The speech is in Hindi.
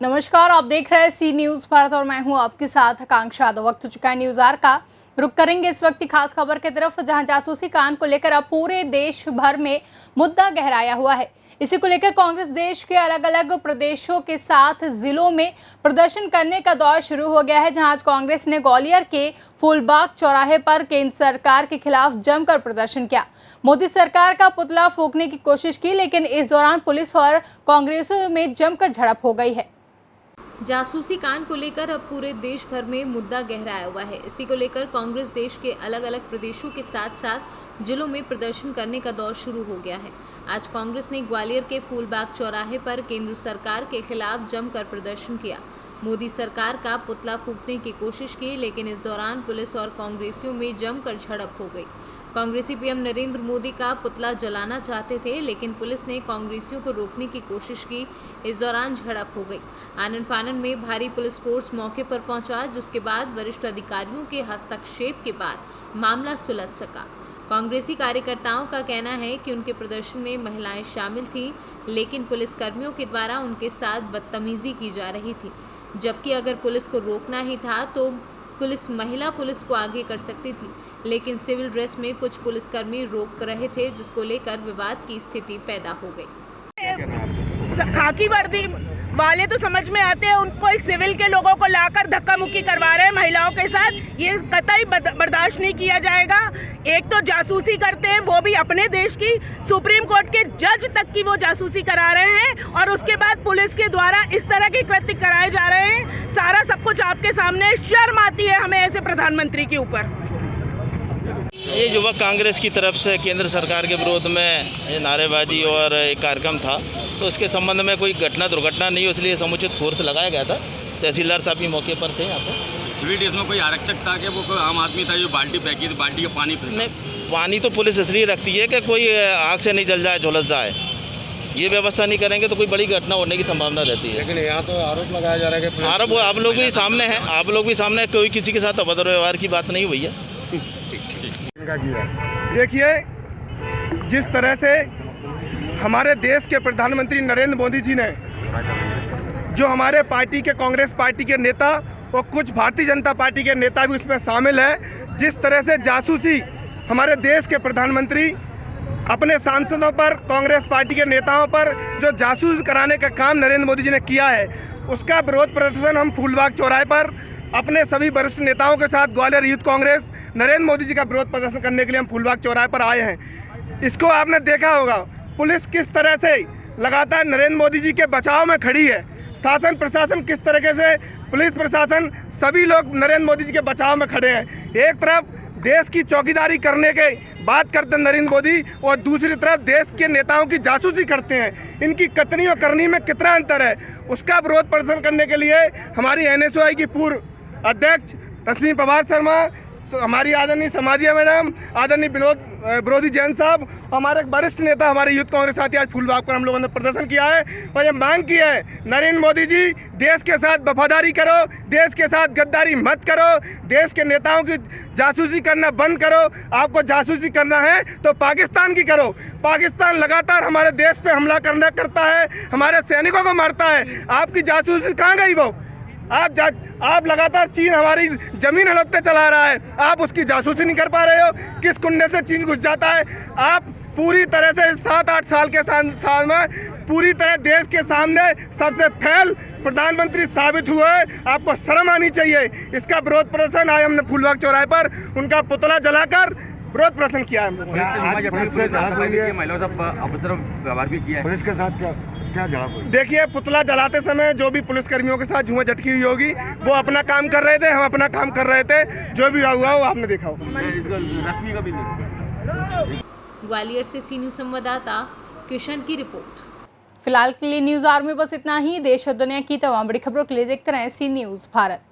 नमस्कार, आप देख रहे हैं सी न्यूज भारत और मैं हूं आपके साथ आकांक्षा यादव। वक्त हो चुका है न्यूज आवर का। रुक करेंगे इस वक्त की खास खबर की तरफ, जहां जासूसी कांड को लेकर अब पूरे देश भर में मुद्दा गहराया हुआ है। इसी को लेकर कांग्रेस देश के अलग अलग प्रदेशों के साथ जिलों में प्रदर्शन करने का दौर शुरू हो गया है, जहां आज कांग्रेस ने ग्वालियर के फूलबाग चौराहे पर केंद्र सरकार के खिलाफ जमकर प्रदर्शन किया। मोदी सरकार का पुतला फूंकने की कोशिश की, लेकिन इस दौरान पुलिस और कांग्रेसियों में जमकर झड़प हो गई है। जासूसी कांड को लेकर अब पूरे देश भर में मुद्दा गहराया हुआ है। इसी को लेकर कांग्रेस देश के अलग अलग प्रदेशों के साथ साथ जिलों में प्रदर्शन करने का दौर शुरू हो गया है। आज कांग्रेस ने ग्वालियर के फूलबाग चौराहे पर केंद्र सरकार के खिलाफ जमकर प्रदर्शन किया। मोदी सरकार का पुतला फूंकने की कोशिश की, लेकिन इस दौरान पुलिस और कांग्रेसियों में जमकर झड़प हो गई। कांग्रेसी पीएम नरेंद्र मोदी का पुतला जलाना चाहते थे, लेकिन पुलिस ने कांग्रेसियों को रोकने की कोशिश की। इस दौरान झड़प हो गई। आनन फानन में भारी पुलिस फोर्स मौके पर पहुंचा, जिसके बाद वरिष्ठ अधिकारियों के हस्तक्षेप के बाद मामला सुलझ सका। कांग्रेसी कार्यकर्ताओं का कहना है कि उनके प्रदर्शन में महिलाएं शामिल थीं, लेकिन पुलिसकर्मियों के द्वारा उनके साथ बदतमीजी की जा रही थी। जबकि अगर पुलिस को रोकना ही था तो महिला पुलिस को आगे कर सकती थी, लेकिन सिविल ड्रेस में कुछ पुलिसकर्मी रोक रहे थे, जिसको लेकर विवाद की स्थिति पैदा हो गई। खाकी वर्दी वाले तो समझ में आते हैं, उनको इस सिविल के लोगों को लाकर धक्का मुक्की करवा रहे हैं महिलाओं के साथ। ये कतई बर्दाश्त नहीं किया जाएगा। एक तो जासूसी करते हैं, वो भी अपने देश की, सुप्रीम कोर्ट के जज तक की वो जासूसी करा रहे हैं, और उसके बाद पुलिस के द्वारा इस तरह के कृत्य कराए जा रहे हैं। सारा सब कुछ आपके सामने। शर्म आती है हमें ऐसे प्रधानमंत्री के ऊपर। ये युवक कांग्रेस की तरफ से केंद्र सरकार के विरोध में नारेबाजी और एक कार्यक्रम था, तो इसके संबंध में कोई दुर्घटना नहीं हो, इसलिए समुचित फोर्स लगाया गया था। तहसीलदार साहब भी मौके पर थे यहाँ पर। स्वीट इसमें कोई आरक्षक था कि वो कोई आम आदमी था जो बाल्टी फेंकी, बाल्टी का पानी फेंका? नहीं, पानी तो पुलिस इसलिए रखती है कि कोई आग से नहीं जल जाए, झुलस जाए। ये व्यवस्था नहीं करेंगे तो कोई बड़ी घटना होने की संभावना रहती है। लेकिन यहाँ तो आरोप लगाया जा रहा है कि आरोप आप लोग भी सामने हैं, आप लोग भी सामने, कोई किसी के साथ अभद्र व्यवहार की बात नहीं हुई है। देखिए, जिस तरह से हमारे देश के प्रधानमंत्री नरेंद्र मोदी जी ने, जो हमारे पार्टी के, कांग्रेस पार्टी के नेता और कुछ भारतीय जनता पार्टी के नेता भी उसमें शामिल है, जिस तरह से जासूसी हमारे देश के प्रधानमंत्री अपने सांसदों पर, कांग्रेस पार्टी के नेताओं पर जो जासूस कराने का काम नरेंद्र मोदी जी ने किया है, उसका विरोध प्रदर्शन हम फूलबाग चौराहे पर अपने सभी वरिष्ठ नेताओं के साथ ग्वालियर यूथ कांग्रेस नरेंद्र मोदी जी का विरोध प्रदर्शन करने के लिए हम फूलबाग चौराहे पर आए हैं। इसको आपने देखा होगा, पुलिस किस तरह से लगातार नरेंद्र मोदी जी के बचाव में खड़ी है। शासन प्रशासन किस तरीके से, पुलिस प्रशासन सभी लोग नरेंद्र मोदी जी के बचाव में खड़े हैं। एक तरफ देश की चौकीदारी करने के बात करते हैं नरेंद्र मोदी, और दूसरी तरफ देश के नेताओं की जासूसी करते हैं। इनकी कथनी और करनी में कितना अंतर है, उसका विरोध प्रदर्शन करने के लिए हमारी NSOI की पूर्व अध्यक्ष रश्मि पवार शर्मा, हमारी आदरणीय समाजिया मैडम, आदरणीय विनोद विरोधी जैन साहब, हमारे वरिष्ठ नेता, हमारे यूथ कांग्रेस साथी आज फूलबाग पर हम लोगों ने प्रदर्शन किया है और ये मांग की है, नरेंद्र मोदी जी देश के साथ वफादारी करो, देश के साथ गद्दारी मत करो, देश के नेताओं की जासूसी करना बंद करो। आपको जासूसी करना है तो पाकिस्तान की करो। पाकिस्तान लगातार हमारे देश पे हमला करता है, हमारे सैनिकों को मारता है। आपकी जासूसी कहाँ गई वो? आप लगातार चीन हमारी जमीन हड़पते चला रहा है, आप उसकी जासूसी नहीं कर पा रहे हो। किस कुंडे से चीन घुस जाता है? आप पूरी तरह से 7-8 साल के साल में पूरी तरह देश के सामने सबसे फेल प्रधानमंत्री साबित हुए। आपको शर्म आनी चाहिए। इसका विरोध प्रदर्शन आज हमने फूलबाग चौराहे पर उनका पुतला जलाकर विरोध प्रदर्शन किया है। पुलिस के साथ क्या झड़प हुई? देखिए, पुतला जलाते समय जो भी पुलिसकर्मियों के साथ झूमा झटकी हुई होगी, वो अपना काम कर रहे थे, हम अपना काम कर रहे थे। जो भी हुआ वो आपने देखा होगा। ग्वालियर से सी न्यूज संवाददाता किशन की रिपोर्ट। फिलहाल के लिए न्यूज आवर में बस इतना ही। देश और दुनिया की तमाम बड़ी खबरों के लिए देखते रहें सी न्यूज भारत।